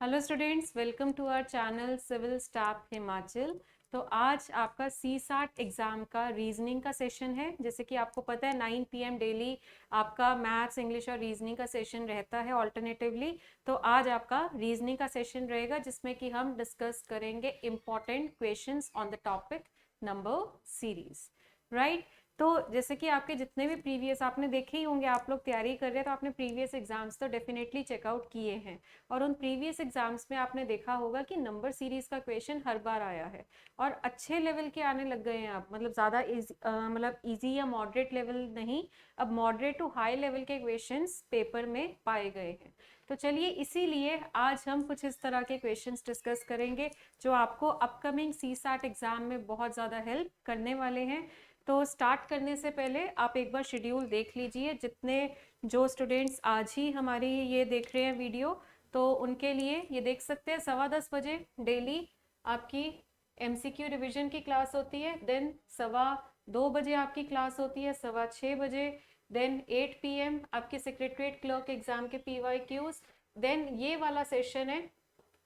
Hello students, welcome to our channel civil staff Himachal. तो आज आपका CSAT एग्ज़ाम का रीजनिंग का सेशन है। जैसे कि आपको पता है 9 PM डेली आपका मैथ्स, इंग्लिश और रीजनिंग का सेशन रहता है ऑल्टरनेटिवली। तो आज आपका रीजनिंग का सेशन रहेगा जिसमें कि हम डिस्कस करेंगे important questions on the topic number series, right. तो जैसे कि आपके जितने भी प्रीवियस आपने देखे ही होंगे, आप लोग तैयारी कर रहे हैं तो आपने प्रीवियस एग्जाम्स तो डेफिनेटली चेकआउट किए हैं। और उन प्रीवियस एग्जाम्स में आपने देखा होगा कि नंबर सीरीज का क्वेश्चन हर बार आया है और अच्छे लेवल के आने लग गए हैं। अब मतलब ज़्यादा मतलब इजी या मॉडरेट लेवल नहीं, अब मॉडरेट टू हाई लेवल के क्वेश्चंस पेपर में पाए गए हैं। तो चलिए, इसीलिए आज हम कुछ इस तरह के क्वेश्चंस डिस्कस करेंगे जो आपको अपकमिंग CSAT एग्जाम में बहुत ज़्यादा हेल्प करने वाले हैं। तो स्टार्ट करने से पहले आप एक बार शेड्यूल देख लीजिए। जितने जो स्टूडेंट्स आज ही हमारी ये देख रहे हैं वीडियो, तो उनके लिए ये देख सकते हैं 10:15 डेली आपकी MCQ रिवीजन की क्लास होती है। देन 2:15 आपकी क्लास होती है, 6:15 देन 8 PM आपके सेक्रेटरीट क्लर्क एग्जाम के PYQs। देन ये वाला सेशन है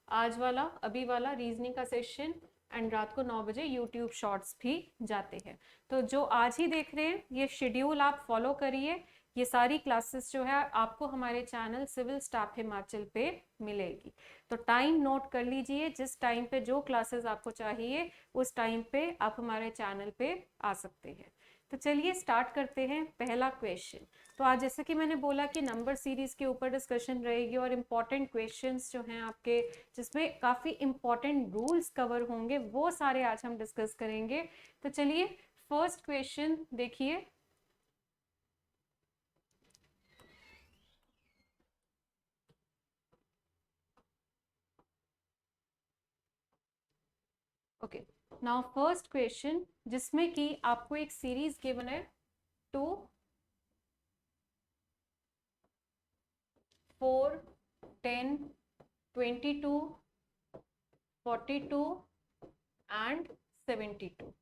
आज वाला, अभी वाला रीजनिंग का सेशन। एंड रात को 9 बजे यूट्यूब शॉर्ट्स भी जाते हैं। तो जो आज ही देख रहे हैं ये शेड्यूल आप फॉलो करिए। ये सारी क्लासेस जो है आपको हमारे चैनल सिविल स्टाफ हिमाचल पे मिलेगी। तो टाइम नोट कर लीजिए, जिस टाइम पे जो क्लासेस आपको चाहिए उस टाइम पे आप हमारे चैनल पे आ सकते हैं। तो चलिए स्टार्ट करते हैं। पहला क्वेश्चन, तो आज जैसे कि मैंने बोला कि नंबर सीरीज के ऊपर डिस्कशन रहेगी और इम्पॉर्टेंट क्वेश्चंस जो हैं आपके, जिसमें काफ़ी इम्पॉर्टेंट रूल्स कवर होंगे, वो सारे आज हम डिस्कस करेंगे। तो चलिए फर्स्ट क्वेश्चन देखिए। ओके, नाउ फर्स्ट क्वेश्चन, जिसमें कि आपको एक सीरीज गिवन है 2, 4, 10, 22, 42 एंड 72,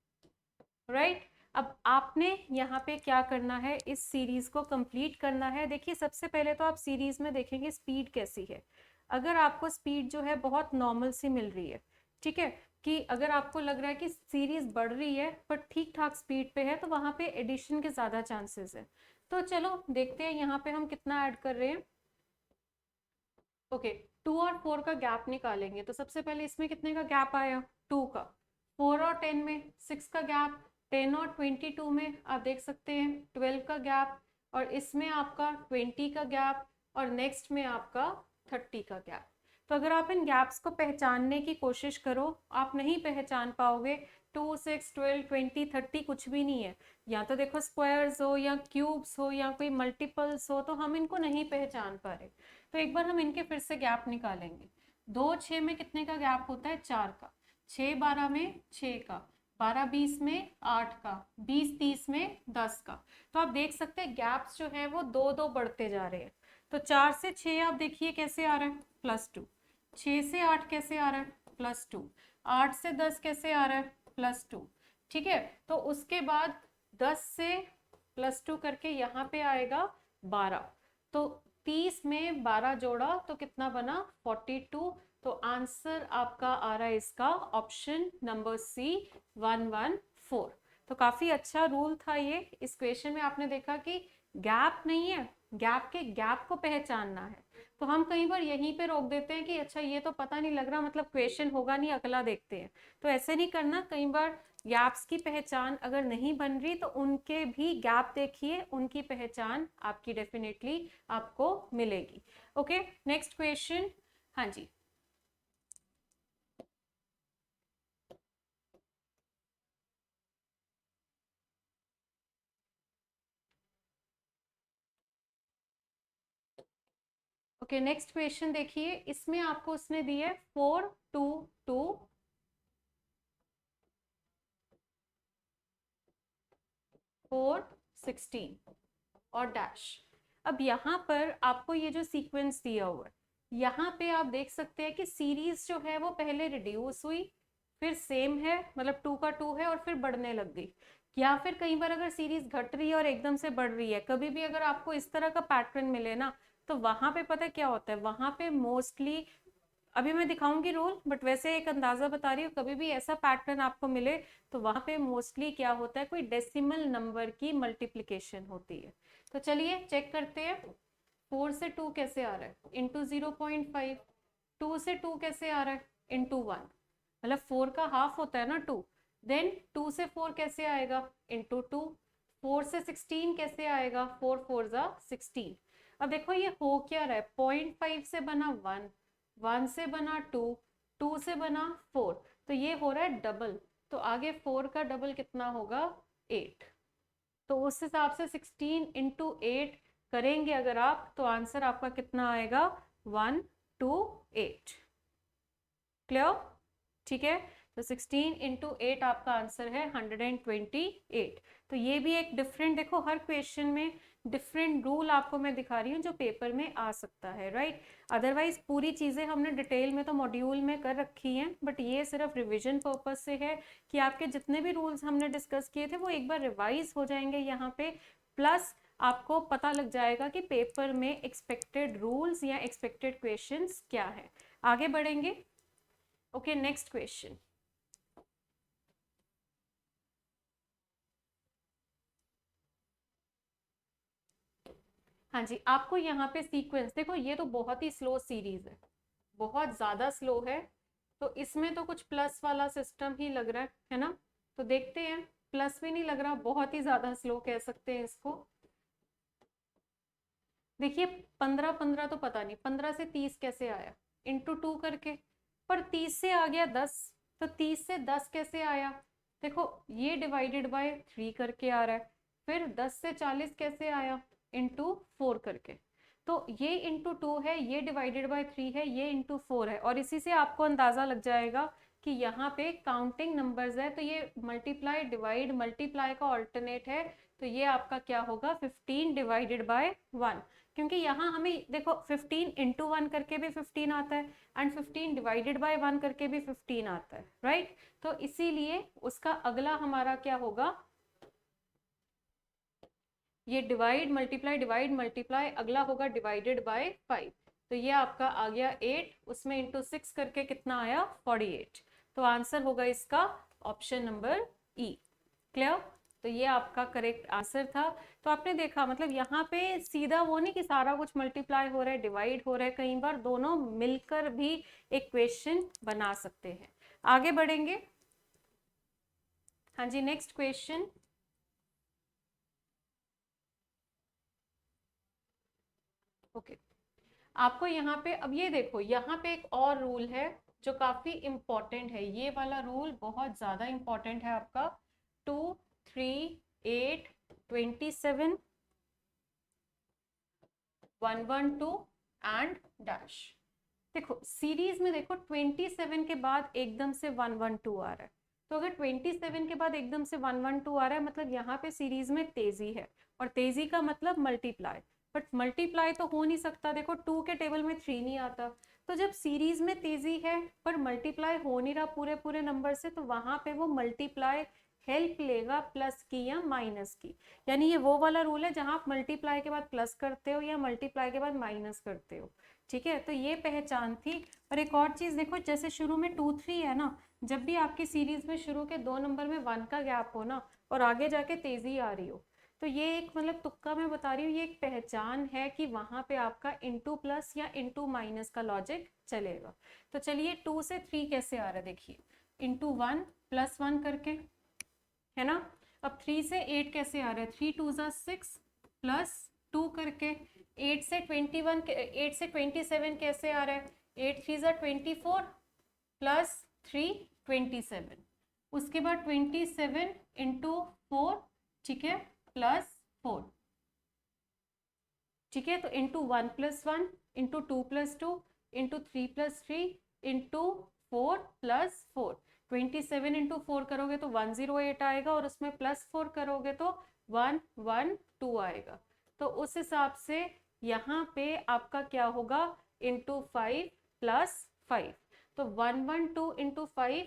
राइट। अब आपने यहाँ पे क्या करना है, इस सीरीज को कंप्लीट करना है। देखिए सबसे पहले तो आप सीरीज में देखेंगे स्पीड कैसी है। अगर आपको स्पीड जो है बहुत नॉर्मल सी मिल रही है, ठीक है, कि अगर आपको लग रहा है कि सीरीज बढ़ रही है पर ठीक ठाक स्पीड पे है, तो वहां पे एडिशन के ज्यादा चांसेस है। तो चलो देखते हैं यहाँ पे हम कितना ऐड कर रहे हैं। ओके, 2 और 4 का गैप निकालेंगे। तो सबसे पहले इसमें कितने का गैप आया, 2 का। 4 और 10 में 6 का गैप। 10 और 22 में आप देख सकते हैं 12 का गैप। और इसमें आपका 20 का गैप। और नेक्स्ट में आपका 30 का गैप। तो अगर आप इन गैप्स को पहचानने की कोशिश करो, आप नहीं पहचान पाओगे। 2, 6, 12, 20, 30 कुछ भी नहीं है। या तो देखो स्क्वायर्स हो या क्यूब्स हो या कोई मल्टीपल्स हो, तो हम इनको नहीं पहचान पा रहे। तो एक बार हम इनके फिर से गैप निकालेंगे। 2, 6 में कितने का गैप होता है, 4 का। 6, 12 में 6 का। 12, 20 में 8 का। 20, 30 में 10 का। तो आप देख सकते हैं गैप्स जो है वो 2 2 बढ़ते जा रहे हैं। तो 4 से 6 आप देखिए कैसे आ रहा है, +2। 6 से 8 कैसे आ रहा है, +2। 8 से 10 कैसे आ रहा है, +2। ठीक है, तो उसके बाद 10 से +2 करके यहाँ पे आएगा 12। तो 30 में 12 जोड़ा तो कितना बना, 42। तो आंसर आपका आ रहा है इसका ऑप्शन नंबर सी, 114। तो काफी अच्छा रूल था ये। इस क्वेश्चन में आपने देखा कि गैप नहीं है, गैप के गैप को पहचानना है। तो हम कई बार यहीं पे रोक देते हैं कि अच्छा ये तो पता नहीं लग रहा, मतलब क्वेश्चन होगा नहीं, अगला देखते हैं। तो ऐसे नहीं करना। कई बार गैप्स की पहचान अगर नहीं बन रही तो उनके भी गैप देखिए, उनकी पहचान आपकी डेफिनेटली आपको मिलेगी। Okay, next question. हाँ जी। ओके, नेक्स्ट क्वेश्चन देखिए। इसमें आपको उसने दी है 4, 2, 2, 4, 16 और डैश। अब यहाँ पर आपको ये जो सीक्वेंस दिया हुआ है, यहाँ पे आप देख सकते हैं कि सीरीज जो है वो पहले रिड्यूस हुई, फिर सेम है, मतलब 2 का 2 है और फिर बढ़ने लग गई। या फिर कई बार अगर सीरीज घट रही है और एकदम से बढ़ रही है, कभी भी अगर आपको इस तरह का पैटर्न मिले ना, तो वहां पे पता क्या होता है, वहां पे मोस्टली अभी मैं दिखाऊंगी रूल, बट वैसे एक अंदाजा बता रही हूँ, कभी भी ऐसा पैटर्न आपको मिले तो वहां पे मोस्टली क्या होता है, कोई डेसिमल नंबर की मल्टीप्लिकेशन होती है। तो चलिए चेक करते हैं। 4 से 2 कैसे आ रहा है, इंटू 0.5। 2 से 2 कैसे आ रहा है, इंटू 1। मतलब 4 का हाफ होता है ना 2। देन 2 से 4 कैसे आएगा, इंटू 2। 4 से 16 कैसे आएगा, 4 4 जा 16। अब देखो ये हो क्या रहा है, 0.5 से बना 1, 1 से बना 2, 2 से बना 4, तो ये हो रहा है डबल। तो आगे 4 का डबल कितना होगा, 8। तो उस हिसाब से 16 इंटू 8 करेंगे अगर आप, तो आंसर आपका कितना आएगा, 128। क्लियर, ठीक है। तो 16 इंटू 8 आपका आंसर है 128। तो ये भी एक डिफरेंट, देखो हर क्वेश्चन में डिफरेंट रूल आपको मैं दिखा रही हूँ जो पेपर में आ सकता है, राइट। अदरवाइज पूरी चीजें हमने डिटेल में तो मॉड्यूल में कर रखी हैं, बट ये सिर्फ रिवीजन पर्पज से है कि आपके जितने भी रूल्स हमने डिस्कस किए थे वो एक बार रिवाइज हो जाएंगे यहाँ पे। प्लस आपको पता लग जाएगा कि पेपर में एक्सपेक्टेड रूल्स या एक्सपेक्टेड क्वेश्चंस क्या है। आगे बढ़ेंगे। Okay, next question. हाँ जी, आपको यहाँ पे सीक्वेंस देखो, ये तो बहुत ही स्लो सीरीज है, बहुत ज्यादा स्लो है। तो इसमें तो कुछ प्लस वाला सिस्टम ही लग रहा है ना। तो देखते हैं, प्लस भी नहीं लग रहा, बहुत ही ज्यादा स्लो कह सकते हैं इसको। देखिए 15 15 तो पता नहीं 15 से 30 कैसे आया, इंटू 2 करके। पर 30 से आ गया 10, तो 30 से 10 कैसे आया, देखो ये डिवाइडेड बाय 3 करके आ रहा है। फिर 10 से 40 कैसे आया, इंटू 4 करके। तो ये इंटू 2 है, ये डिवाइडेड बाय 3 है, ये इंटू 4 है। और इसी से आपको अंदाजा लग जाएगा कि यहाँ पे काउंटिंग नंबर्स है, तो ये मल्टीप्लाई डिवाइड मल्टीप्लाई का ऑल्टरनेट है। तो ये आपका क्या होगा, 15 डिवाइडेड बाय 1। क्योंकि यहाँ हमें देखो 15 इंटू 1 करके भी 15 आता है, एंड 15 डिवाइडेड बाय 1 करके भी 15 आता है, राइट। तो इसीलिए उसका अगला हमारा क्या होगा, ये डिवाइड मल्टीप्लाई अगला होगा डिवाइडेड बाय 5। तो ये आपका आ गया 8, उसमें इंटू 6 करके कितना आया, 48। तो आंसर होगा इसका ऑप्शन नंबर ई। क्लियर। तो ये आपका करेक्ट आंसर था। तो आपने देखा, मतलब यहाँ पे सीधा वो नहीं कि सारा कुछ मल्टीप्लाई हो रहा है डिवाइड हो रहा है, कई बार दोनों मिलकर भी एक क्वेश्चन बना सकते हैं। आगे बढ़ेंगे। हाँ जी, नेक्स्ट क्वेश्चन। ओके, आपको यहाँ पे अब ये देखो, यहाँ पे एक और रूल है जो काफी इंपॉर्टेंट है। ये वाला रूल बहुत ज्यादा इंपॉर्टेंट है आपका। 2 3 8 27 112 एंड डैश। देखो सीरीज में देखो 27 के बाद एकदम से 112 आ रहा है। तो अगर 27 के बाद एकदम से 112 आ रहा है, मतलब यहाँ पे सीरीज में तेजी है, और तेजी का मतलब मल्टीप्लाई। बट मल्टीप्लाई तो हो नहीं सकता, देखो 2 के टेबल में 3 नहीं आता। तो जब सीरीज में तेजी है पर मल्टीप्लाई हो नहीं रहा पूरे पूरे नंबर से, तो वहां पे वो मल्टीप्लाई हेल्प लेगा प्लस की या माइनस की। यानी ये वो वाला रूल है जहां आप मल्टीप्लाई के बाद प्लस करते हो या मल्टीप्लाई के बाद माइनस करते हो। ठीक है, तो ये पहचान थी। और एक और चीज देखो, जैसे शुरू में 2 3 है ना, जब भी आपकी सीरीज में शुरू के 2 नंबर में 1 का गैप हो ना, और आगे जाके तेजी आ रही हो, तो ये एक मतलब तुक्का मैं बता रही हूँ, ये एक पहचान है कि वहां पे आपका इंटू प्लस या इंटू माइनस का लॉजिक चलेगा। तो चलिए 2 से 3 कैसे आ रहा है, देखिए इंटू 1 प्लस 1 करके, है ना। अब 3 से 8 कैसे आ रहा है, 3 2 6 प्लस 2 करके। 8 से 21 8 से 27 कैसे आ रहा है, 8 3 24 प्लस 3 27। उसके बाद 27 इंटू 4, ठीक है, प्लस 4। ठीक है, तो into 1 plus 1 into 2 plus 2 into 3 plus 3 into 4 plus 4। 27 into 4 करोगे तो 108 आएगा, और उसमें प्लस 4 करोगे तो 112 आएगा। तो उस हिसाब से यहाँ पे आपका क्या होगा, इंटू 5 प्लस 5। तो 112 इंटू 5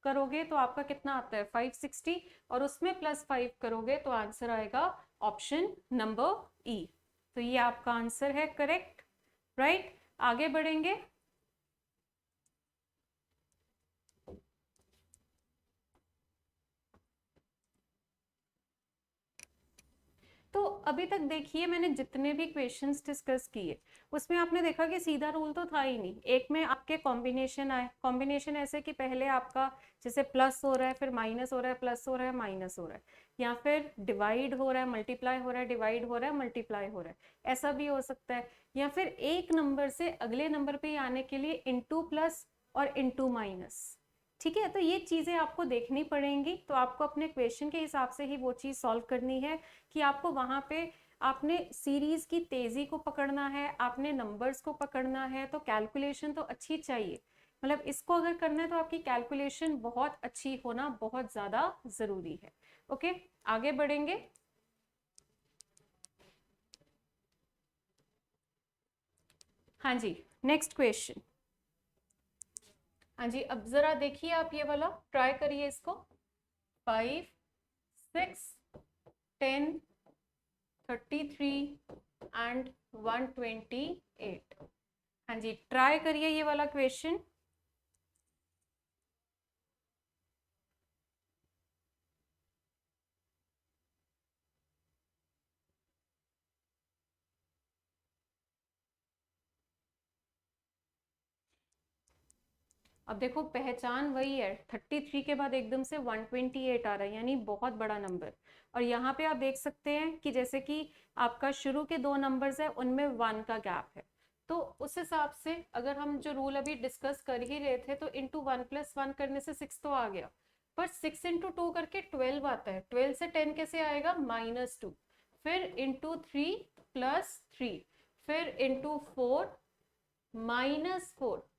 करोगे तो आपका कितना आता है, 560, और उसमें प्लस 5 करोगे तो आंसर आएगा ऑप्शन नंबर ई। तो ये आपका आंसर है करेक्ट, राइट। आगे बढ़ेंगे। अभी तक देखिए मैंने जितने भी क्वेश्चंस डिस्कस किए उसमें आपने देखा कि सीधा रूल तो था ही नहीं। एक में आपके कॉम्बिनेशन आए, कॉम्बिनेशन ऐसे कि पहले आपका जैसे प्लस हो रहा है फिर माइनस हो रहा है, प्लस हो रहा है माइनस हो रहा है, या फिर डिवाइड हो रहा है मल्टीप्लाई हो रहा है, डिवाइड हो रहा है मल्टीप्लाई हो रहा है, ऐसा भी हो सकता है। या फिर एक नंबर से अगले नंबर पे आने के लिए इंटू प्लस और इंटू माइनस। ठीक है, तो ये चीजें आपको देखनी पड़ेंगी। तो आपको अपने क्वेश्चन के हिसाब से ही वो चीज सॉल्व करनी है कि आपको वहां पे आपने सीरीज की तेजी को पकड़ना है, आपने नंबर्स को पकड़ना है, तो कैलकुलेशन तो अच्छी चाहिए। मतलब इसको अगर करना है तो आपकी कैलकुलेशन बहुत अच्छी होना बहुत ज्यादा जरूरी है। ओके, आगे बढ़ेंगे। हाँ जी, नेक्स्ट क्वेश्चन। हाँ जी, अब जरा देखिए आप ये वाला ट्राई करिए इसको। 5, 6, 10, 33 एंड 128। हाँ जी, ट्राई करिए ये वाला क्वेश्चन। अब देखो पहचान वही है, 33 के बाद एकदम से 128 आ रहा है, यानी बहुत बड़ा नंबर। और यहाँ पे आप देख सकते हैं कि जैसे कि आपका शुरू के दो नंबर्स है उनमें 1 का गैप है। तो उस हिसाब से अगर हम जो रूल अभी डिस्कस कर ही रहे थे तो इंटू 1+1 करने से 6 तो आ गया, पर 6 इंटू 2 करके 12 आता है। 12 से 10 कैसे आएगा, -2। फिर इंटू 3 प्लस 3, फिर इंटू 4 -4।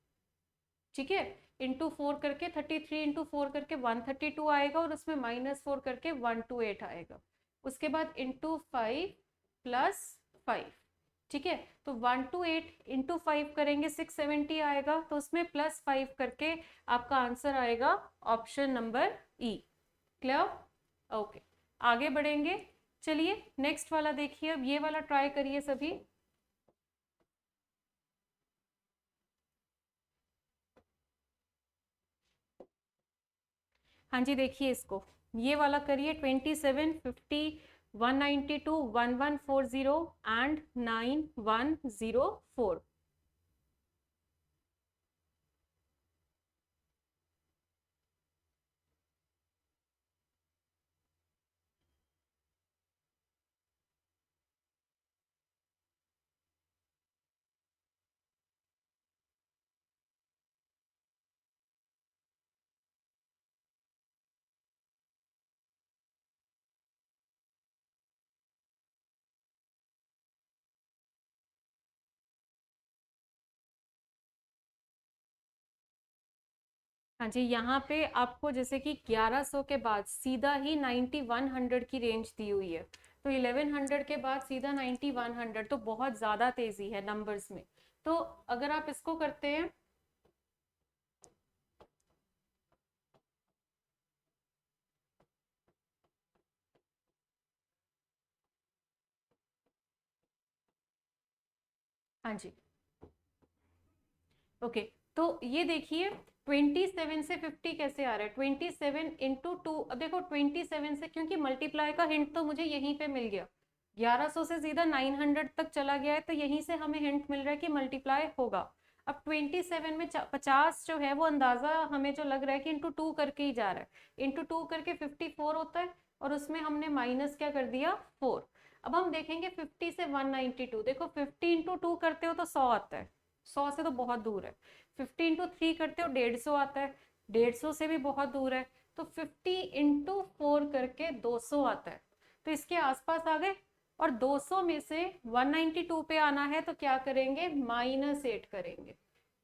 ठीक है, इंटू 4 करके 33 इंटू 4 करके 132 आएगा, और उसमें -4 करके 128 आएगा। उसके बाद इंटू 5 प्लस 5। ठीक है, तो 128 इंटू 5 करेंगे 670 आएगा, तो उसमें +5 करके आपका आंसर आएगा ऑप्शन नंबर ई। क्लियर? ओके, आगे बढ़ेंगे। चलिए नेक्स्ट वाला देखिए, अब ये वाला ट्राई करिए सभी। हाँ जी, देखिए इसको, ये वाला करिए। 27, 50, 192, 1140 एंड 9104। हाँ जी, यहाँ पे आपको जैसे कि 1100 के बाद सीधा ही 9100 की रेंज दी हुई है, तो 1100 के बाद सीधा 9100, तो बहुत ज्यादा तेजी है नंबर्स में। तो अगर आप इसको करते हैं, हाँ जी, ओके, तो ये देखिए 27 से 50 कैसे आ रहा है। 27 इंटू 2, अब देखो 27 से, क्योंकि मल्टीप्लाई का हिंट तो मुझे यहीं पे मिल गया, 1100 से सीधा 900 तक चला गया है, तो यहीं से हमें हिंट मिल रहा है कि मल्टीप्लाई होगा। अब 27 में 50 जो है वो अंदाजा हमें जो लग रहा है कि इंटू 2 करके ही जा रहा है। इंटू 2 करके 54 होता है, और उसमें हमने माइनस क्या कर दिया, 4। अब हम देखेंगे 50 से 192, देखो 50 इंटू 2 करते हो तो 100 आता है, 100 से तो बहुत दूर है। 50 इंटू 3 करते हो 150 आता है, 150 से भी बहुत दूर है। तो 50 इंटू 4 करके 200 आता है, तो इसके आसपास आ गए। और 200 में से 192 पे आना है तो क्या करेंगे, -8 करेंगे।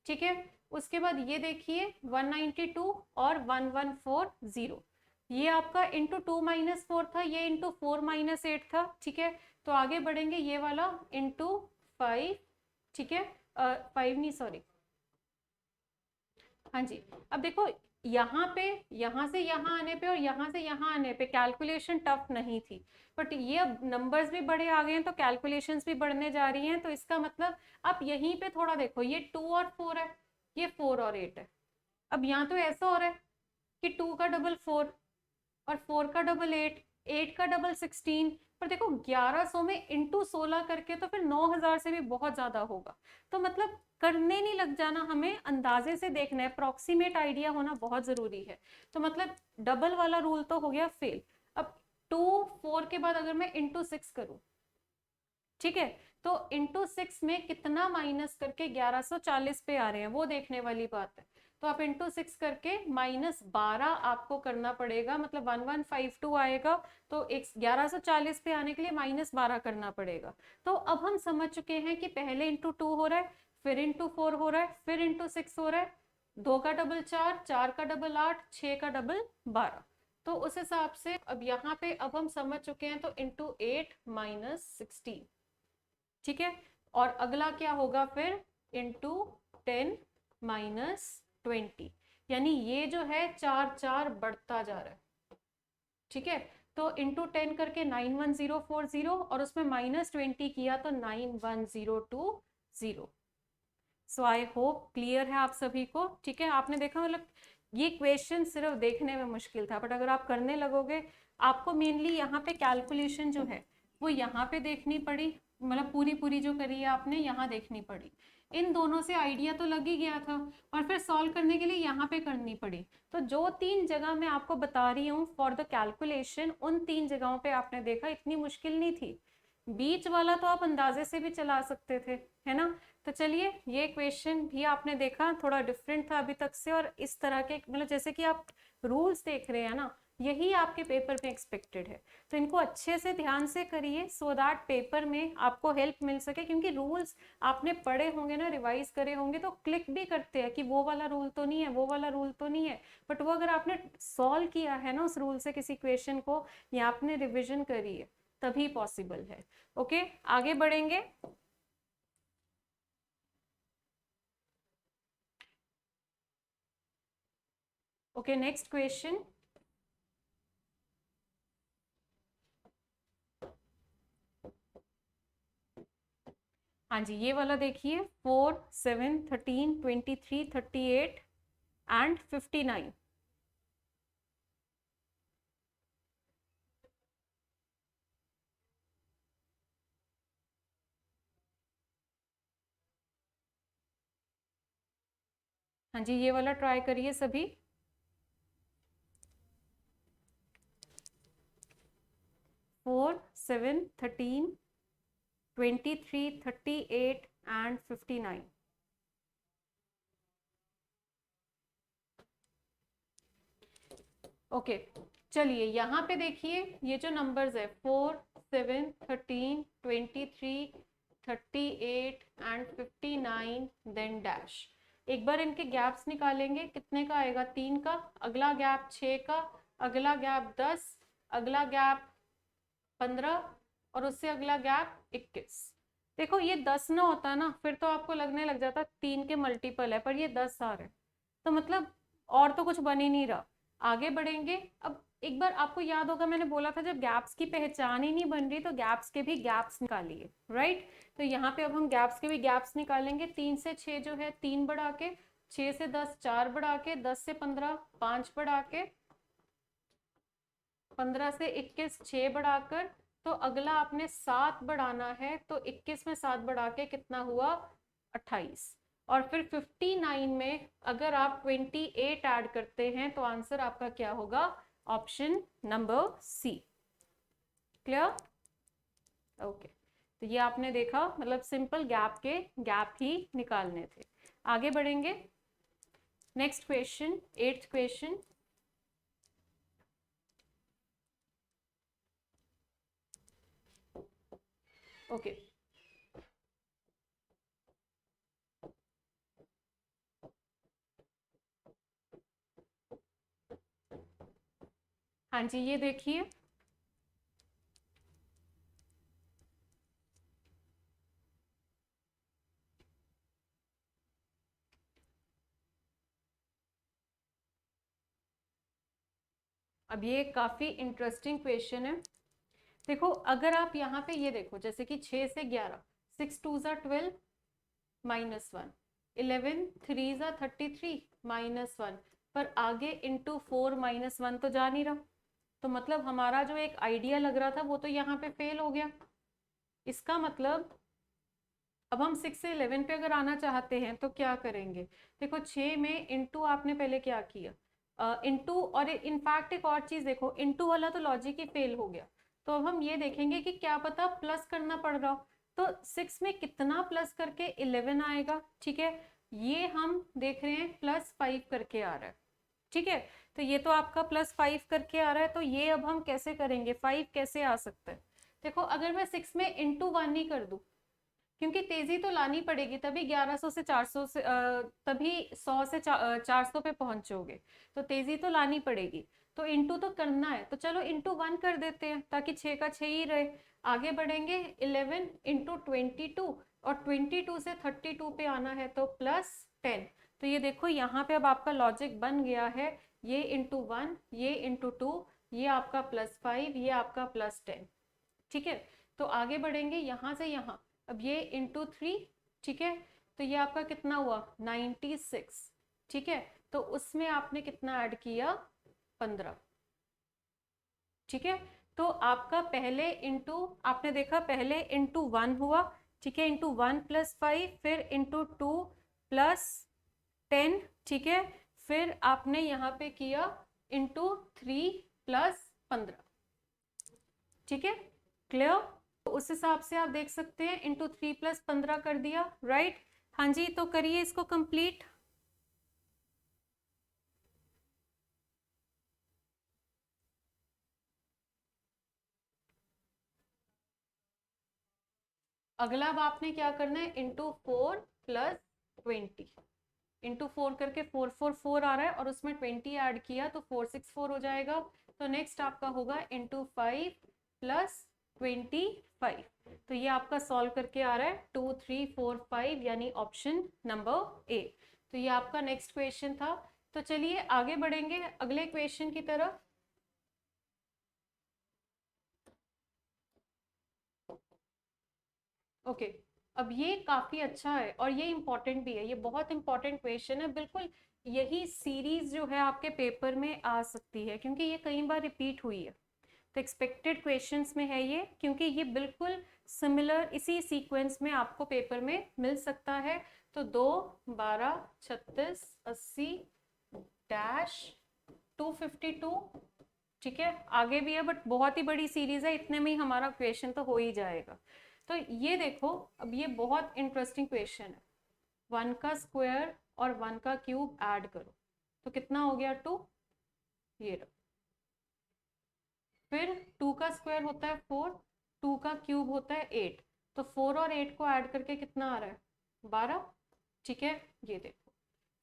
ठीक है, उसके बाद ये देखिए 192 और 1140, ये आपका इंटू 2 - 4 था, ये इंटू 4 - 8 था। ठीक है, तो आगे बढ़ेंगे, ये वाला इंटू 5। ठीक है, 5 नहीं, सॉरी, हाँ जी। अब देखो यहाँ पे, यहाँ से यहाँ आने पे और यहाँ से यहाँ आने पे कैलकुलेशन टफ नहीं थी, बट ये अब नंबर्स भी बड़े आ गए हैं तो कैलकुलेशंस भी बढ़ने जा रही हैं। तो इसका मतलब आप यहीं पे थोड़ा देखो, ये 2 और 4 है, ये 4 और 8 है। अब यहाँ तो ऐसा हो रहा है कि 2 का डबल 4, और 4 का डबल 8, 8 का डबल 16, पर देखो 1100 में इंटू 16 करके तो फिर 9000 से भी बहुत ज्यादा होगा। तो मतलब करने नहीं लग जाना, हमें अंदाजे से देखना है, अप्रोक्सीमेट आइडिया होना बहुत जरूरी है। तो मतलब डबल वाला रूल तो हो गया फेल। अब 2 4 के बाद अगर मैं इंटू 6 करूं, ठीक है, तो इंटू 6 में कितना माइनस करके 1140 पे आ रहे हैं वो देखने वाली बात है। तो आप इंटू 6 करके -12 आपको करना पड़ेगा, मतलब 1152 आएगा। तो 1140 पे आने के लिए -12 करना पड़ेगा। तो अब हम समझ चुके हैं कि पहले इंटू 2 हो रहा है, फिर इंटू 4 हो रहा है, फिर इंटू 6 हो रहा है। 2 का डबल 4, 4 का डबल 8, 6 का डबल 12। तो उस हिसाब से अब यहाँ पे अब हम समझ चुके हैं, तो इंटू 8 -16, ठीक है। और अगला क्या होगा फिर, इंटू 10 -20, यानी ये जो है 4 4 बढ़ता जा रहा है, ठीक है। तो इंटू 10 करके 91040, और उसमें -20 किया तो 91020। सो आई होप क्लियर है आप सभी को, ठीक है। आपने देखा, मतलब ये क्वेश्चन सिर्फ देखने में मुश्किल था, बट अगर आप करने लगोगे, आपको मेनली यहाँ पे कैलकुलेशन जो है वो यहाँ पे देखनी पड़ी, मतलब पूरी पूरी जो करी है आपने यहाँ देखनी पड़ी। इन दोनों से आइडिया तो लग ही गया था, और फिर सॉल्व करने के लिए यहाँ पे करनी पड़ी। तो जो 3 जगह मैं आपको बता रही हूँ फॉर द कैलकुलेशन, उन 3 जगहों पे आपने देखा इतनी मुश्किल नहीं थी। बीच वाला तो आप अंदाजे से भी चला सकते थे, है ना। तो चलिए, ये क्वेश्चन भी आपने देखा, थोड़ा डिफरेंट था अभी तक से, और इस तरह के मतलब जैसे कि आप रूल्स देख रहे हैं ना, यही आपके पेपर में एक्सपेक्टेड है। तो इनको अच्छे से ध्यान से करिए, सो दैट पेपर में आपको हेल्प मिल सके, क्योंकि रूल्स आपने पढ़े होंगे ना, रिवाइज करे होंगे, तो क्लिक भी करते हैं कि वो वाला रूल तो नहीं है, वो वाला रूल तो नहीं है। बट वो अगर आपने सॉल्व किया है ना उस रूल से किसी क्वेश्चन को, या आपने रिविजन करी है, तभी पॉसिबल है। ओके, आगे बढ़ेंगे। Okay, next question. हाँ जी, ये वाला देखिए, 4 7 13 23 38 एंड 59। हाँ जी, ये वाला ट्राई करिए सभी। 4 7 13 23 38 एंड 59। ओके, चलिए यहाँ पे देखिए, ये जो नंबर्स है 4 7 13 23 38 एंड 59 देन डैश, एक बार इनके गैप्स निकालेंगे। कितने का आएगा, 3 का, अगला गैप 6 का, अगला गैप 10, अगला गैप 15, और उससे अगला गैप 21। देखो ये 10 ना होता ना, फिर तो आपको लगने लग जाता 3 के मल्टीपल है, पर ये 10 आ रहे हैं, तो मतलब और तो कुछ बन ही नहीं रहा। आगे बढ़ेंगे। अब एक बार आपको याद होगा, मैंने बोला था जब गैप्स की पहचान ही नहीं बन रही तो गैप्स के भी गैप्स निकालिए, राइट। तो यहाँ पे अब हम गैप्स के भी गैप्स निकालेंगे। 3 से 6 जो है 3 बढ़ा के, 6 से 10 4 बढ़ा के, 10 से 15 5 बढ़ा के, 15 से 21 6 बढ़ाकर, तो अगला आपने 7 बढ़ाना है, तो 21 में 7 बढ़ा के कितना हुआ, 28। और फिर 59 में अगर आप 28 ऐड करते हैं तो आंसर आपका क्या होगा, option number C. Clear, okay. तो ये आपने देखा, मतलब सिंपल गैप के गैप ही निकालने थे। आगे बढ़ेंगे। Next question, 8th question. Okay, हाँ जी, ये देखिए, अब ये काफी इंटरेस्टिंग क्वेश्चन है। देखो अगर आप यहाँ पे ये देखो, जैसे कि 6 से 11, 6 2 ज़ा 12 -1, 11 3 ज़ा 33 -1, पर आगे इंटू 4 -1 तो जा नहीं रहा, तो मतलब हमारा जो एक आइडिया लग रहा था वो तो यहाँ पे फेल हो गया। इसका मतलब अब हम 6 से 11 पे अगर आना चाहते हैं तो क्या करेंगे? देखो 6 में इंटू आपने पहले क्या किया, इंटू, और इनफैक्ट एक और चीज देखो, इंटू वाला तो लॉजिक ही फेल हो गया। तो अब हम ये देखेंगे कि क्या पता प्लस करना पड़ रहा हो, तो 6 में कितना प्लस करके 11 आएगा। ठीक है, ये हम देख रहे हैं +5 करके आ रहा है। ठीक है, तो ये तो आपका +5 करके आ रहा है, तो ये अब हम कैसे करेंगे, 5 कैसे आ सकता है? देखो अगर मैं 6 में इंटू 1 ही कर दूं, क्योंकि तेजी तो लानी पड़ेगी, तभी 1100 से 400 से तभी 100 से 400 पे पहुंचोगे, तो तेजी तो लानी पड़ेगी। तो इंटू तो करना है, तो चलो इंटू 1 कर देते हैं ताकि 6 का 6 ही रहे। आगे बढ़ेंगे, 11 इंटू 22, और 22 से 32 पे आना है तो +10। तो ये देखो यहाँ पे अब आपका लॉजिक बन गया है, ये इंटू 1, ये इंटू 2, ये आपका +5, ये आपका +10। ठीक है, तो आगे बढ़ेंगे यहाँ से यहाँ, अब ये इंटू 3। ठीक है, तो ये आपका कितना हुआ, 96। ठीक है, तो उसमें आपने कितना ऐड किया, 15। ठीक है, तो आपका पहले इंटू, आपने देखा पहले इंटू 1 हुआ। ठीक है, इंटू 1 +5, फिर इंटू 2 +10। ठीक है, फिर आपने यहाँ पे किया इंटू 3 +15। ठीक है, क्लियर? तो उस हिसाब से आप देख सकते हैं, इंटू 3 + 15 कर दिया, राइट? हाँ जी, तो करिए इसको कंप्लीट। अगला अब आपने क्या करना है, इंटू 4 + 20, इंटू 4 करके 444 आ रहा है, और उसमें 20 ऐड किया तो 464 हो जाएगा। तो नेक्स्ट आपका होगा इंटू 5 + 25। तो ये आपका सॉल्व करके आ रहा है 2 3 4 5, यानी ऑप्शन नंबर ए। तो ये आपका नेक्स्ट क्वेश्चन था। तो चलिए आगे बढ़ेंगे अगले क्वेश्चन की तरफ। ओके, अब ये काफी अच्छा है और ये इंपॉर्टेंट भी है, ये बहुत इंपॉर्टेंट क्वेश्चन है, बिल्कुल यही सीरीज जो है आपके पेपर में आ सकती है, क्योंकि ये कई बार रिपीट हुई है। तो एक्सपेक्टेड क्वेश्चंस में है ये, क्योंकि ये बिल्कुल सिमिलर इसी सीक्वेंस में आपको पेपर में मिल सकता है। तो 2 12 36 80 डैश 252। ठीक है, आगे भी है बट बहुत ही बड़ी सीरीज है, इतने में ही हमारा क्वेश्चन तो हो ही जाएगा। तो ये देखो, अब ये बहुत इंटरेस्टिंग क्वेश्चन है। 1 का स्क्वायर और 1 का क्यूब ऐड करो तो कितना हो गया, 2। ये रहा। फिर 2 का स्क्वायर होता है 4, 2 का क्यूब होता है 8, तो 4 और 8 को ऐड करके कितना आ रहा है, 12। ठीक है, ये देखो।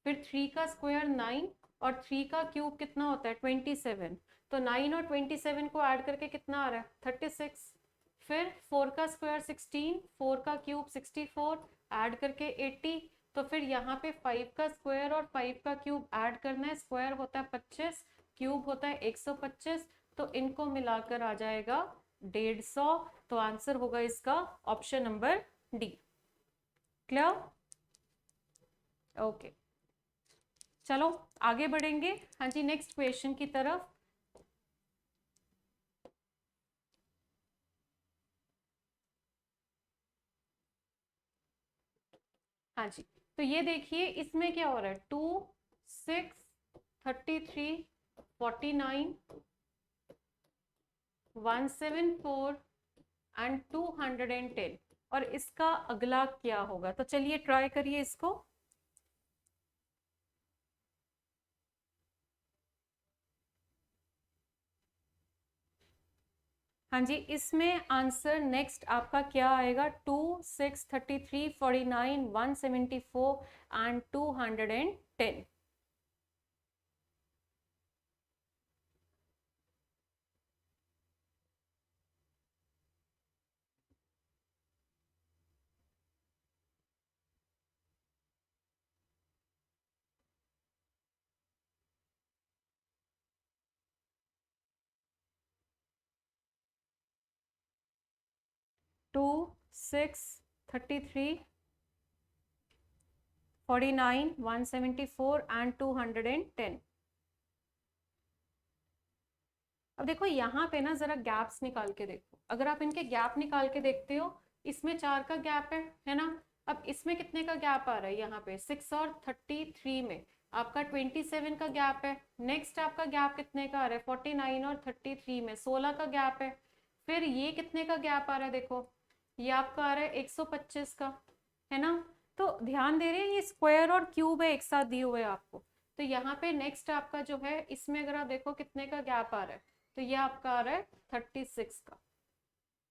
फिर 3 का स्क्वायर 9, और 3 का क्यूब कितना होता है, 27, तो 9 और 27 को ऐड करके कितना आ रहा है, 36। फिर 4 का स्क्वायर 16, 4 का क्यूब 64, ऐड करके 80। तो फिर यहाँ पे 5 का स्क्वायर और 5 का क्यूब ऐड करना है, स्क्वायर होता है 25, क्यूब होता है 125, तो इनको मिलाकर आ जाएगा 150। तो आंसर होगा इसका option number D. Clear? Okay, चलो आगे बढ़ेंगे। हाँ जी, नेक्स्ट क्वेश्चन की तरफ। हाँ जी, तो ये देखिए इसमें क्या हो रहा है, 2 6 33 49 174 एंड 210, और इसका अगला क्या होगा? तो चलिए ट्राई करिए इसको। हाँ जी, इसमें आंसर नेक्स्ट आपका क्या आएगा, 2 6 33 49 174 एंड 210। 2 6 33 49 174 एंड 210। अब देखो यहाँ पे ना जरा गैप्स निकाल के देखो, अगर आप इनके गैप निकाल के देखते हो, इसमें 4 का गैप है ना। अब इसमें कितने का गैप आ रहा है, यहाँ पे 6 और 33 में आपका 27 का गैप है। नेक्स्ट आपका गैप कितने का आ रहा है, 49 और 33 में 16 का गैप है। फिर ये कितने का गैप आ रहा है, देखो ये आपका आ रहा है 125 का, है ना। तो ध्यान दे रहे हैं, ये स्क्वायर और क्यूब है एक साथ दिए हुए आपको। तो यहाँ पे नेक्स्ट आपका जो है, इसमें अगर आप देखो कितने का गैप आ रहा है, तो ये आपका आ रहा है 36 का।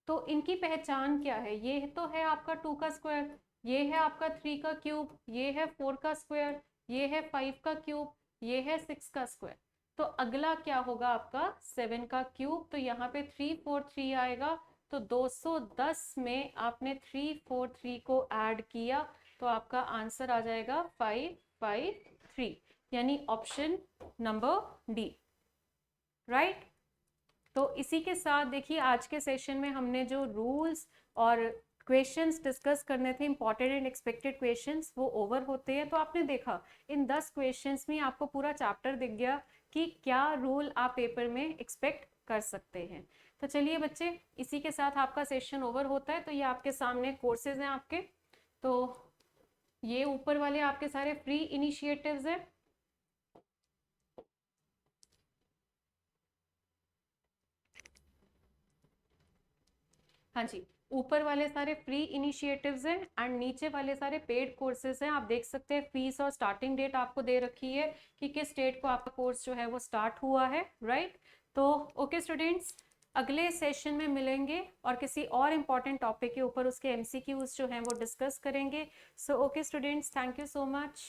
तो इनकी पहचान क्या है, ये तो है आपका 2 का स्क्वायर, ये है आपका 3 का क्यूब, ये है 4 का स्क्वायर, ये है 5 का क्यूब, ये है 6 का स्क्वायर। तो अगला क्या होगा आपका 7 का क्यूब। तो यहाँ पे 343 आएगा। तो 210 में आपने 343 को ऐड किया तो आपका आंसर आ जाएगा 553, यानी ऑप्शन नंबर डी, राइट। तो इसी के साथ देखिए आज के सेशन में हमने जो रूल्स और क्वेश्चंस डिस्कस करने थे, इंपॉर्टेंट एंड एक्सपेक्टेड क्वेश्चंस, वो ओवर होते हैं। तो आपने देखा इन 10 क्वेश्चंस में आपको पूरा चैप्टर दिख गया कि क्या रूल आप पेपर में एक्सपेक्ट कर सकते हैं। तो चलिए बच्चे, इसी के साथ आपका सेशन ओवर होता है। तो ये आपके सामने कोर्सेज हैं आपके, तो ये ऊपर वाले आपके सारे फ्री इनिशिएटिव्स हैं। हाँ जी, ऊपर वाले सारे फ्री इनिशिएटिव्स हैं एंड नीचे वाले सारे पेड कोर्सेज हैं। आप देख सकते हैं फीस और स्टार्टिंग डेट आपको दे रखी है कि किस डेट को आपका कोर्स जो है वो स्टार्ट हुआ है, राइट। तो ओके स्टूडेंट्स, अगले सेशन में मिलेंगे और किसी और इम्पॉर्टेंट टॉपिक के ऊपर उसके एमसीक्यूज जो हैं वो डिस्कस करेंगे। So okay students, thank you so much.